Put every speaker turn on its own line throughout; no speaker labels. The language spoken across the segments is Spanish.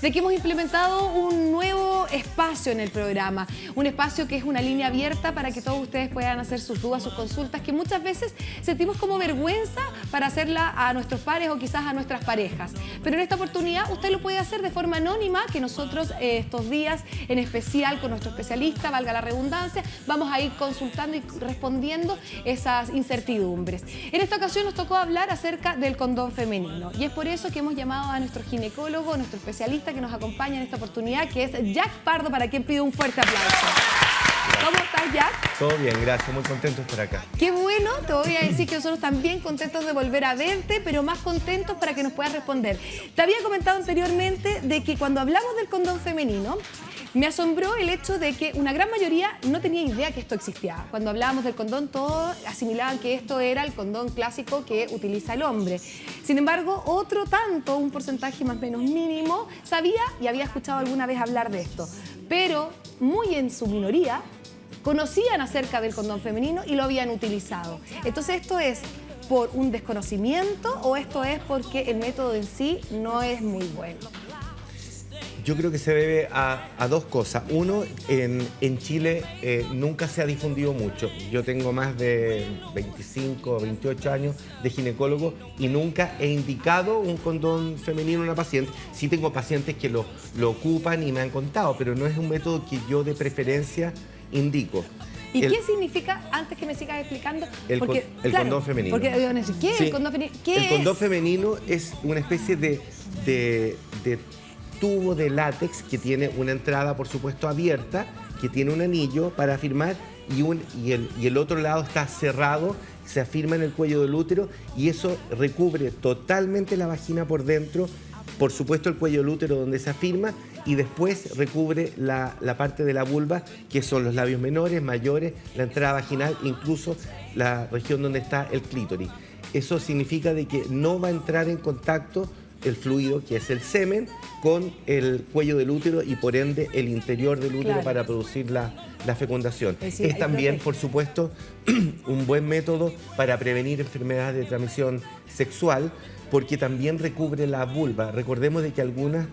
de que hemos implementado un nuevo espacio en el programa, un espacio que es una línea abierta para que todos ustedes puedan hacer sus dudas, sus consultas, que muchas veces sentimos como vergüenza para hacerla a nuestros pares o quizás a nuestras parejas. Pero en esta oportunidad usted lo puede hacer de forma anónima, que nosotros estos días en especial con nuestro especialista, valga la redundancia, vamos a ir consultando y respondiendo esas incertidumbres. En esta ocasión nos tocó hablar acerca del condón femenino y es por eso que hemos llamado a nuestro ginecólogo, nuestro especialista que nos acompaña en esta oportunidad, que es Jack Pardo, para quien pido un fuerte aplauso. ¿Cómo estás, Jack?
Todo bien, gracias, muy contento de estar acá.
Qué bueno, te voy a decir que nosotros también contentos de volver a verte, pero más contentos para que nos puedas responder. Te había comentado anteriormente de que cuando hablamos del condón femenino, me asombró el hecho de que una gran mayoría no tenía idea que esto existía. Cuando hablábamos del condón, todos asimilaban que esto era el condón clásico que utiliza el hombre. Sin embargo, otro tanto, un porcentaje más o menos mínimo, sabía y había escuchado alguna vez hablar de esto. Pero muy en su minoría, conocían acerca del condón femenino y lo habían utilizado. Entonces, ¿esto es por un desconocimiento o esto es porque el método en sí no es muy bueno?
Yo creo que se debe a dos cosas. Uno, en Chile nunca se ha difundido mucho. Yo tengo más de 25 o 28 años de ginecólogo y nunca he indicado un condón femenino a una paciente. Sí tengo pacientes que lo ocupan y me han contado, pero no es un método que yo de preferencia indico.
¿Y qué significa, antes que me sigas explicando?
El condón femenino.
Porque, ¿qué es el condón femenino?
El condón femenino es una especie de tubo de látex que tiene una entrada, por supuesto, abierta, que tiene un anillo para afirmar y el otro lado está cerrado, se afirma en el cuello del útero y eso recubre totalmente la vagina por dentro, por supuesto el cuello del útero donde se afirma y después recubre la parte de la vulva, que son los labios menores, mayores, la entrada vaginal, incluso la región donde está el clítoris. Eso significa de que no va a entrar en contacto el fluido, que es el semen, con el cuello del útero y por ende el interior del útero, claro, para producir la fecundación. Es también, por supuesto, un buen método para prevenir enfermedades de transmisión sexual, porque también recubre la vulva. Recordemos de que algunas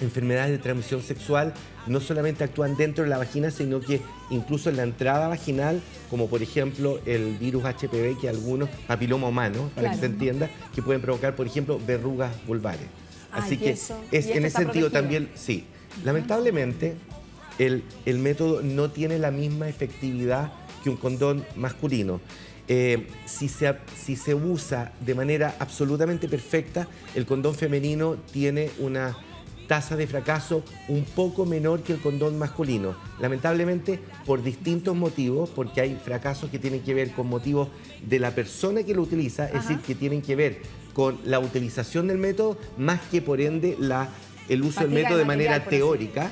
enfermedades de transmisión sexual no solamente actúan dentro de la vagina, sino que incluso en la entrada vaginal, como por ejemplo el virus HPV, que algunos, papiloma humano, para que se entienda, que pueden provocar, por ejemplo, verrugas vulvares. Así que en ese sentido también, sí. Lamentablemente, el método no tiene la misma efectividad que un condón masculino. Si se usa de manera absolutamente perfecta, el condón femenino tiene una tasa de fracaso un poco menor que el condón masculino. Lamentablemente, por distintos motivos, porque hay fracasos que tienen que ver con motivos de la persona que lo utiliza, es decir, que tienen que ver con la utilización del método, más que por ende el uso del método de manera teórica.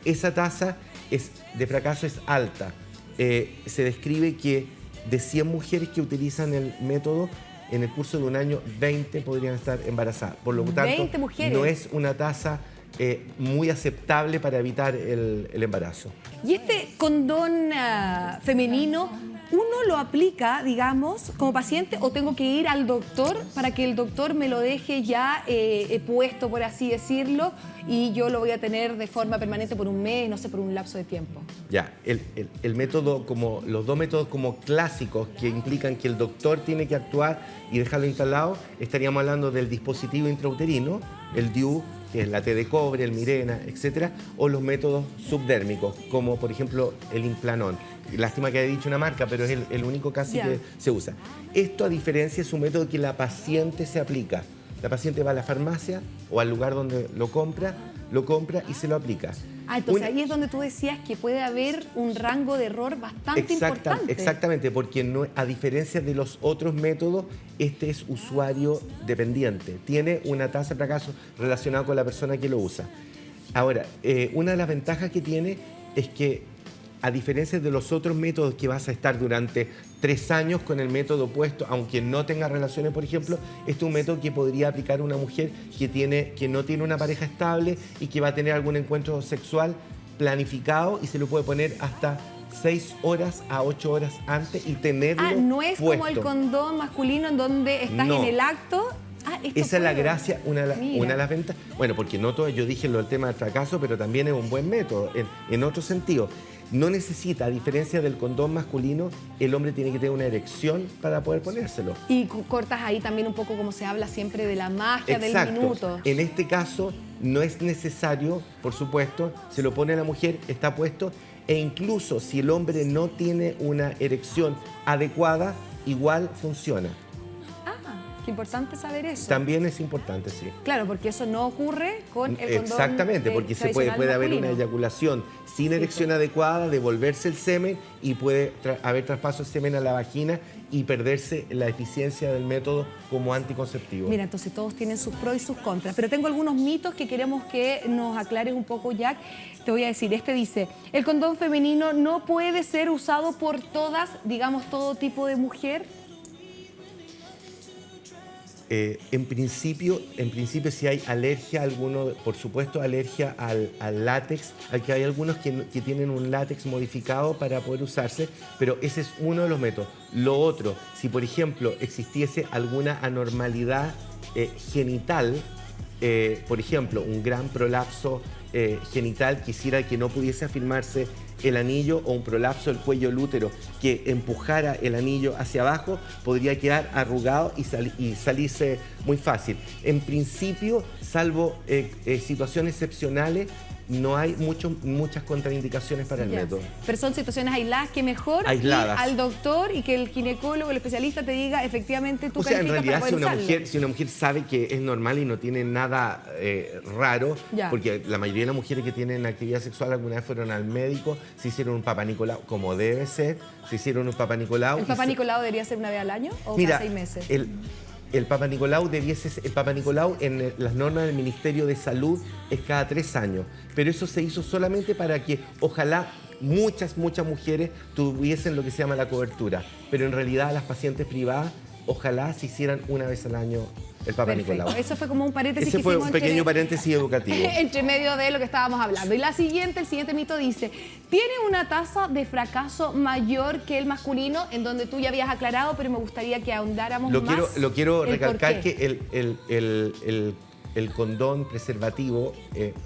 Esa tasa de fracaso es alta. Se describe que de 100 mujeres que utilizan el método, en el curso de un año, 20 podrían estar embarazadas. Por lo tanto, no es una tasa muy aceptable para evitar el embarazo.
¿Y este condón femenino, uno lo aplica, digamos, como paciente o tengo que ir al doctor para que el doctor me lo deje ya puesto, por así decirlo, y yo lo voy a tener de forma permanente por un mes, no sé, por un lapso de tiempo?
Ya, el método, como los dos métodos como clásicos que implican que el doctor tiene que actuar y dejarlo instalado, estaríamos hablando del dispositivo intrauterino, el DIU, que es la T de cobre, el Mirena, etcétera, o los métodos subdérmicos, como por ejemplo el Implanón. Lástima que haya dicho una marca, pero es el único casi que se usa. Esto, a diferencia, es un método que la paciente se aplica. La paciente va a la farmacia o al lugar donde lo compra y se lo aplica.
Entonces ahí es donde tú decías que puede haber un rango de error bastante importante.
Exactamente, porque no, a diferencia de los otros métodos, este es usuario dependiente. Tiene una tasa de fracaso relacionada con la persona que lo usa. Ahora, una de las ventajas que tiene es que, a diferencia de los otros métodos que vas a estar durante 3 años con el método puesto, aunque no tenga relaciones, por ejemplo, este es un método que podría aplicar una mujer que no tiene una pareja estable y que va a tener algún encuentro sexual planificado y se lo puede poner hasta 6 horas a 8 horas antes y tenerlo
no es
puesto.
Como el condón masculino en donde estás en el acto. esto
Esa es la
puede.
gracia, una de las ventas. Bueno, porque no todo, yo dije lo del tema del fracaso, pero también es un buen método, en otro sentido. No necesita, a diferencia del condón masculino, el hombre tiene que tener una erección para poder ponérselo.
Y cortas ahí también un poco como se habla siempre de la magia del minuto.
En este caso no es necesario, por supuesto, se lo pone a la mujer, está puesto, e incluso si el hombre no tiene una erección adecuada, igual funciona.
Qué importante saber eso.
También es importante, sí.
Claro, porque eso no ocurre con el condón.
Exactamente, porque puede haber una eyaculación sin erección adecuada, devolverse el semen y puede haber traspaso de semen a la vagina y perderse la eficiencia del método como anticonceptivo.
Mira, entonces todos tienen sus pros y sus contras, pero tengo algunos mitos que queremos que nos aclares un poco, Jack. Te voy a decir, este dice, el condón femenino no puede ser usado por todas, digamos, todo tipo de mujer.
En principio, si hay alergia a alguno, por supuesto alergia al látex, al que hay algunos que tienen un látex modificado para poder usarse, pero ese es uno de los métodos. Lo otro, si por ejemplo existiese alguna anormalidad genital, por ejemplo, un gran prolapso genital que hiciera que no pudiese afirmarse el anillo o un prolapso del cuello del útero que empujara el anillo hacia abajo, podría quedar arrugado y salirse muy fácil. En principio, salvo situaciones excepcionales, no hay muchas contraindicaciones para el método.
Pero son situaciones aisladas que mejor
aisladas.
Ir al doctor y que el ginecólogo, el especialista te diga efectivamente tú
calificas. O sea, en realidad
para
si una mujer sabe que es normal y no tiene nada raro, porque la mayoría de las mujeres que tienen actividad sexual alguna vez fueron al médico, se hicieron un Papá Nicolau, como debe ser, se hicieron un Papá Nicolau.
¿El Papá Nicolau debería ser una vez al año o cada 6 meses?
El Papá Nicolau en las normas del Ministerio de Salud es cada 3 años, pero eso se hizo solamente para que ojalá muchas mujeres tuviesen lo que se llama la cobertura, pero en realidad las pacientes privadas ojalá se hicieran una vez al año el Papá Nicolau.
Eso fue como un paréntesis.
Ese fue un pequeño paréntesis educativo.
Entre medio de lo que estábamos hablando. Y el siguiente mito dice, tiene una tasa de fracaso mayor que el masculino, en donde tú ya habías aclarado, pero me gustaría que ahondáramos más.
Lo quiero recalcar que el condón preservativo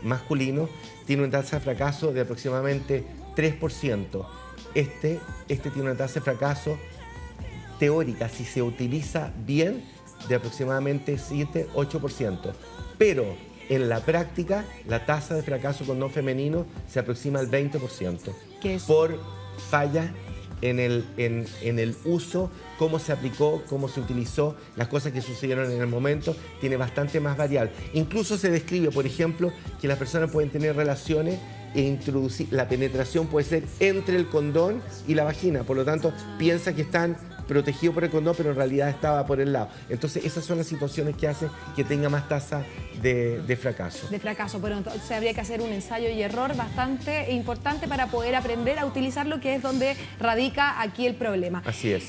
masculino tiene una tasa de fracaso de aproximadamente 3%. Este tiene una tasa de fracaso teórica, si se utiliza bien, de aproximadamente 7-8%. Pero en la práctica, la tasa de fracaso condón femenino se aproxima al 20%.
¿Qué es?
Por falla en el uso, cómo se aplicó, cómo se utilizó, las cosas que sucedieron en el momento, tiene bastante más variable. Incluso se describe, por ejemplo, que las personas pueden tener relaciones e introducir, la penetración puede ser entre el condón y la vagina, por lo tanto, piensa que están protegidos por el condón, pero en realidad estaba por el lado. Entonces, esas son las situaciones que hacen que tenga más tasa de fracaso.
De fracaso, pero entonces habría que hacer un ensayo y error bastante importante para poder aprender a utilizarlo, que es donde radica aquí el problema.
Así es.